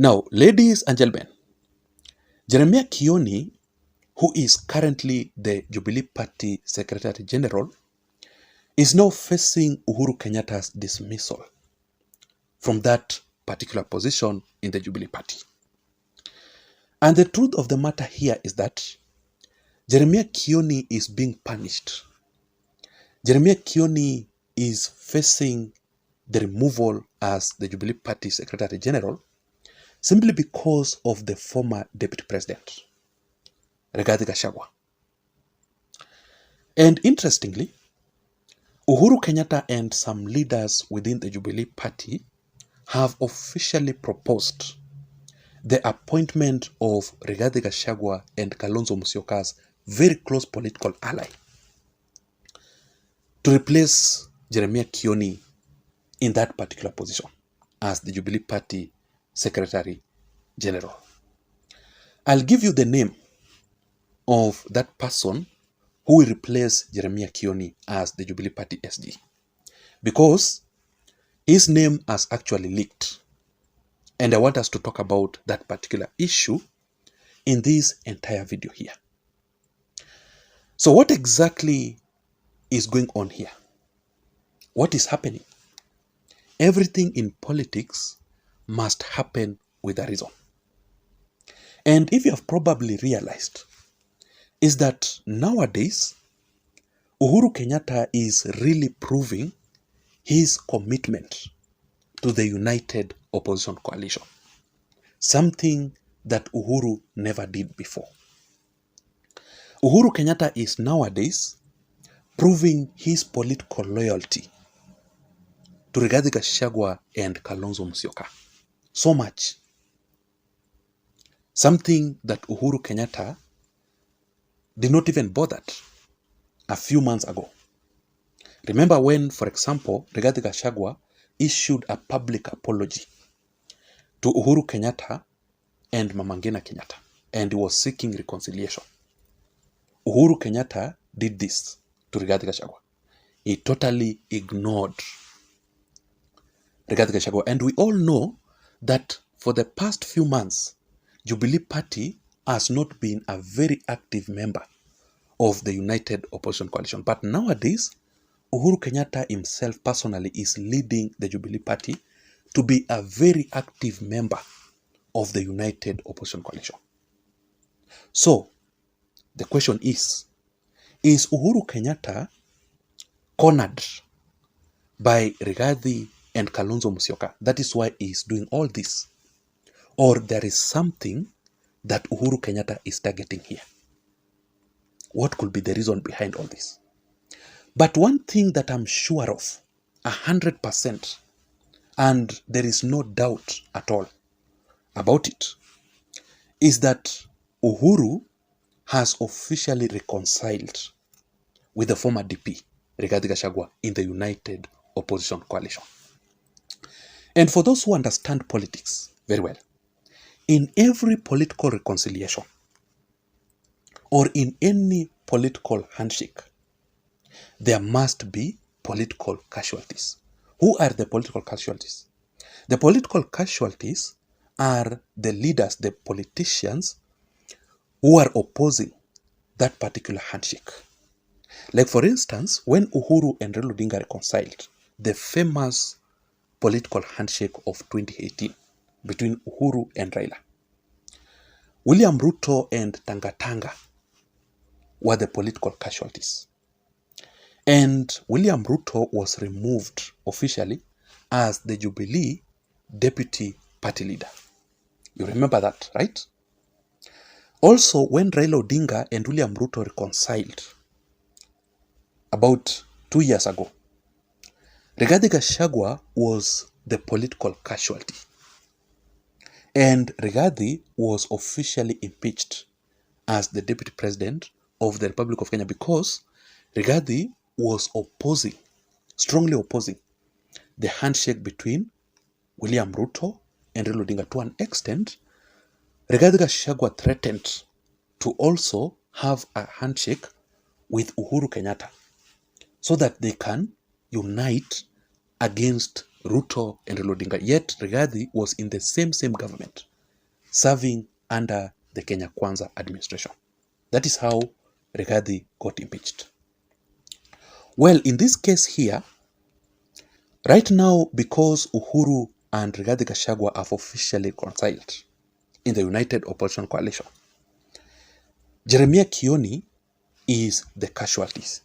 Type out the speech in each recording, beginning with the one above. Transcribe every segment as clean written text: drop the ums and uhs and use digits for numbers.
Now, ladies and gentlemen, Jeremiah Kioni, who is currently the Jubilee Party Secretary General, is now facing Uhuru Kenyatta's dismissal from that particular position in the Jubilee Party. And the truth of the matter here is that Jeremiah Kioni is being punished. Jeremiah Kioni is facing the removal as the Jubilee Party Secretary General simply because of the former Deputy President, Rigathi Gachagua. And interestingly, Uhuru Kenyatta and some leaders within the Jubilee Party have officially proposed the appointment of Rigathi Gachagua and Kalonzo Musyoka's very close political ally to replace Jeremiah Kioni in that particular position as the Jubilee Party Secretary General. I'll give you the name of that person who will replace Jeremiah Kioni as the Jubilee Party SG, because his name has actually leaked. And I want us to talk about that particular issue in this entire video here. So what exactly is going on here? What is happening? Everything in politics must happen with a reason. And if you have probably realized, is that nowadays, Uhuru Kenyatta is really proving his commitment to the united opposition coalition. Something that Uhuru never did before. Uhuru Kenyatta is nowadays proving his political loyalty to Rigathi Gachagua and Kalonzo Musyoka. So much. Something that Uhuru Kenyatta did not even bother a few months ago. Remember when, for example, Rigathi Gachagua issued a public apology to Uhuru Kenyatta and Mama Ngina Kenyatta, and he was seeking reconciliation. Uhuru Kenyatta did this to Rigathi Gachagua. He totally ignored Rigathi Gachagua. And we all know that for the past few months, Jubilee Party has not been a very active member of the United Opposition Coalition. But nowadays, Uhuru Kenyatta himself personally is leading the Jubilee Party to be a very active member of the United Opposition Coalition. So, the question is Uhuru Kenyatta cornered by Rigathi and Kalonzo Musyoka? That is why he is doing all this. Or there is something that Uhuru Kenyatta is targeting here. What could be the reason behind all this? But one thing that I'm sure of, 100%, and there is no doubt at all about it, is that Uhuru has officially reconciled with the former DP, Rigathi Gachagua, in the United Opposition Coalition. And for those who understand politics very well, in every political reconciliation or in any political handshake, there must be political casualties. Who are the political casualties? The political casualties are the leaders, the politicians who are opposing that particular handshake. Like for instance, when Uhuru and Raila Odinga reconciled, the famous political handshake of 2018 between Uhuru and Raila, William Ruto and Tanga were the political casualties. And William Ruto was removed officially as the Jubilee Deputy Party Leader. You remember that, right? Also, when Raila Odinga and William Ruto reconciled about 2 years ago, Rigathi Gachagua was the political casualty. And Rigathi was officially impeached as the Deputy President of the Republic of Kenya because Rigathi was strongly opposing the handshake between William Ruto and Raila Odinga. To an extent, Rigathi Gachagua threatened to also have a handshake with Uhuru Kenyatta so that they can unite against Ruto and Raila Odinga. Yet Rigathi was in the same government serving under the Kenya Kwanza administration. That is how Rigathi got impeached. Well, in this case here, right now, because Uhuru and Rigathi Gachagua have officially reconciled in the United Opposition Coalition, Jeremiah Kioni is the casualties.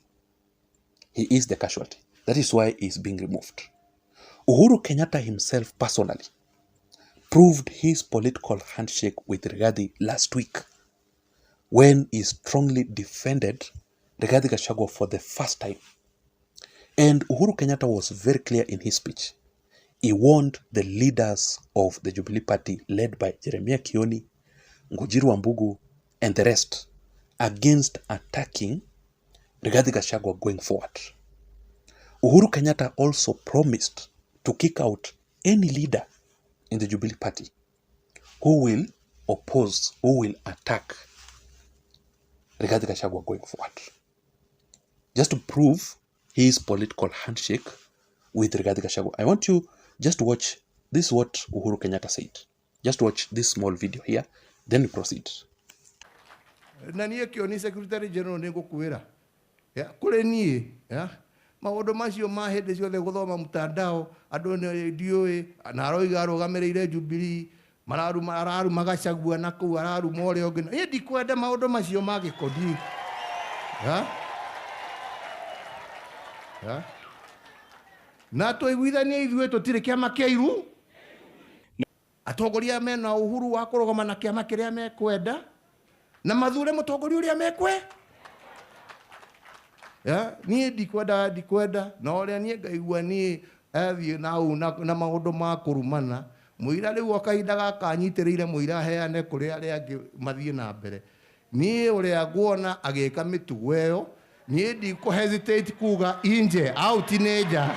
He is the casualty. That is why he is being removed. Uhuru Kenyatta himself personally proved his political handshake with Rigathi last week when he strongly defended Rigathi Gachagua for the first time. And Uhuru Kenyatta was very clear in his speech. He warned the leaders of the Jubilee Party led by Jeremiah Kioni, Ngujiru Wambugu, and the rest against attacking Rigathi Gachagua going forward. Uhuru Kenyatta also promised to kick out any leader in the Jubilee Party who will oppose, who will attack Rigathi Gachagua going forward. Just to prove his political handshake with Rigathi Gachagua, I want you just to watch. This is what Uhuru Kenyatta said. Just watch this small video here, then we proceed. Na niä Kioni Secretary General nä ngå kwä ra kå rä niä maå ndå macio ma hä ndä ciothe gå thoma mtandao andå nä ndiå na aroiga arå gamä rä ire Jubilee araruma Gachagua na kå u araruma å rä a å ngä ä ndikwenda maå ndå macio magä kodi na tå iguithanie ithuä tå tirä kä ama kä iru atongoria mena uhuru wa kå rogoma na kä ama kä rä a mekwenda na mathure mutongoria uria mekwe niä ndikwenda no ria niä ngaigua niä athiä na maundu ma kå rumana muira rä u o kahinda gaka anyitä rä ire muira aheane kå rä arä angä mathiä na mbere niä å rä a nguona agä ka mä tugo ä yo niä ndikå hesitate kuga inje out nä nja.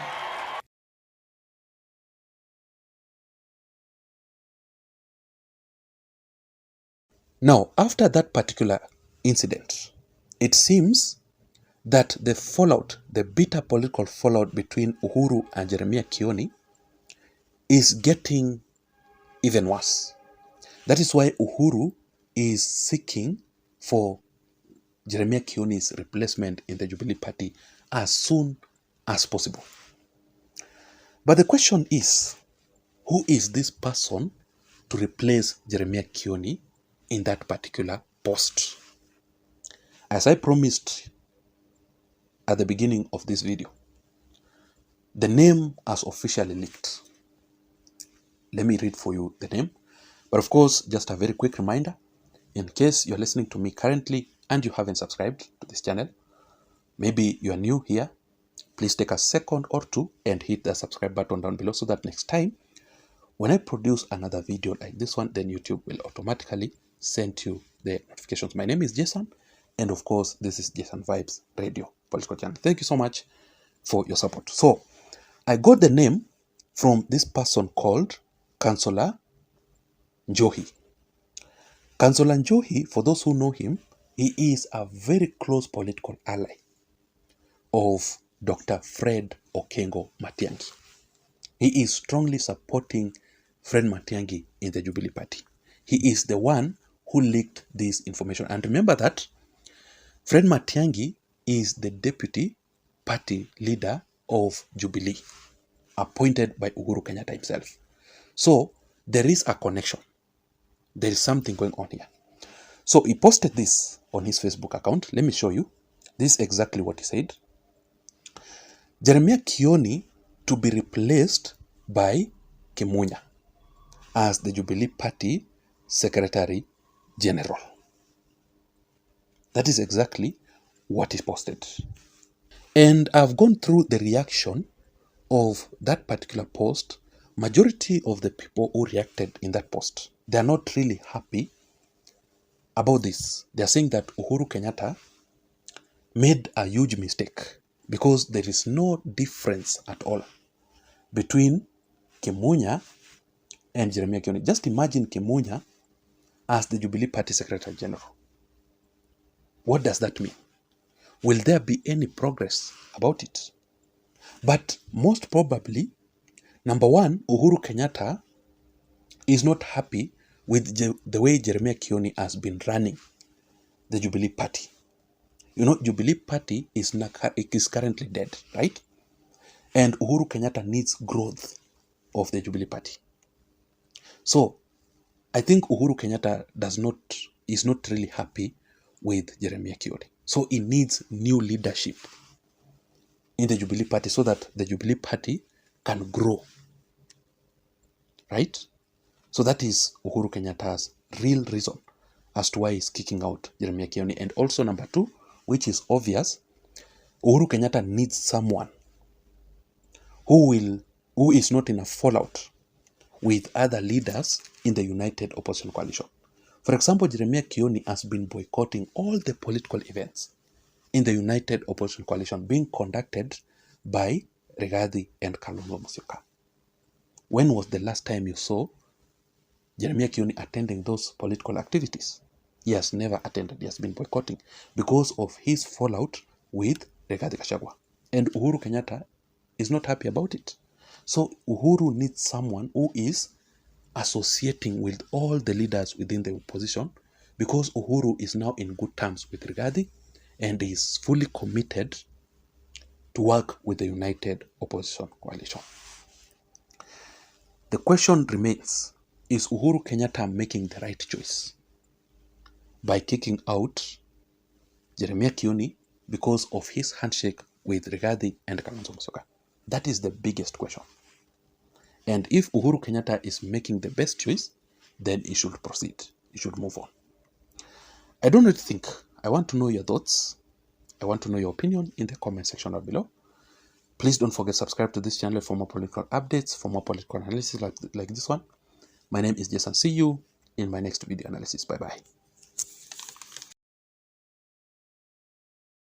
Now, after that particular incident, it seems that the fallout, the bitter political fallout between Uhuru and Jeremiah Kioni is getting even worse. That is why Uhuru is seeking for Jeremiah Kioni's replacement in the Jubilee Party as soon as possible. But the question is, who is this person to replace Jeremiah Kioni in that particular post? As I promised at the beginning of this video, the name has officially leaked. Let me read for you the name. But of course, just a very quick reminder, in case you're listening to me currently and you haven't subscribed to this channel, maybe you are new here, please take a second or two and hit the subscribe button down below so that next time when I produce another video like this one, then YouTube will automatically send you the notifications. My name is Jason, and of course, this is Jason Vibes Radio Political Channel. Thank you so much for your support. So, I got the name from this person called Councillor Njohi. Councillor Njohi, for those who know him, he is a very close political ally of Dr. Fred Okengo Matiang'i. He is strongly supporting Fred Matiang'i in the Jubilee Party. He is the one who leaked this information. And remember that Fred Matiang'i is the deputy party leader of Jubilee, appointed by Uhuru Kenyatta himself. So there is a connection. There is something going on here. So he posted this on his Facebook account. Let me show you. This is exactly what he said. Jeremiah Kioni to be replaced by Kimunya as the Jubilee Party Secretary General. That is exactly what is posted. And I've gone through the reaction of that particular post. Majority of the people who reacted in that post, they are not really happy about this. They are saying that Uhuru Kenyatta made a huge mistake because there is no difference at all between Kimunya and Jeremiah Kioni. Just imagine Kimunya as the Jubilee Party Secretary General. What does that mean? Will there be any progress about it? But most probably, number one, Uhuru Kenyatta is not happy with the way Jeremiah Kioni has been running the Jubilee Party. You know, Jubilee Party is currently dead, right? And Uhuru Kenyatta needs growth of the Jubilee Party. So I think Uhuru Kenyatta is not really happy with Jeremiah Kioni. So he needs new leadership in the Jubilee Party so that the Jubilee Party can grow, right? So that is Uhuru Kenyatta's real reason as to why he's kicking out Jeremiah Kioni. And also number two, which is obvious, Uhuru Kenyatta needs someone who is not in a fallout with other leaders in the United Opposition Coalition. For example, Jeremiah Kioni has been boycotting all the political events in the United Opposition Coalition being conducted by Rigathi and Kalonzo. When was the last time you saw Jeremiah Kioni attending those political activities? He has never attended. He has been boycotting because of his fallout with Rigathi Gachagua. And Uhuru Kenyatta is not happy about it. So Uhuru needs someone who is associating with all the leaders within the opposition, because Uhuru is now in good terms with Rigathi and is fully committed to work with the United Opposition Coalition. The question remains, is Uhuru Kenyatta making the right choice by kicking out Jeremiah Kioni because of his handshake with Rigathi and Kalonzo Musyoka? That is the biggest question. And if Uhuru Kenyatta is making the best choice, then he should proceed. He should move on. I don't know what you think. I want to know your thoughts. I want to know your opinion in the comment section down below. Please don't forget to subscribe to this channel for more political updates, for more political analysis like this one. My name is Jason. See you in my next video analysis. Bye-bye.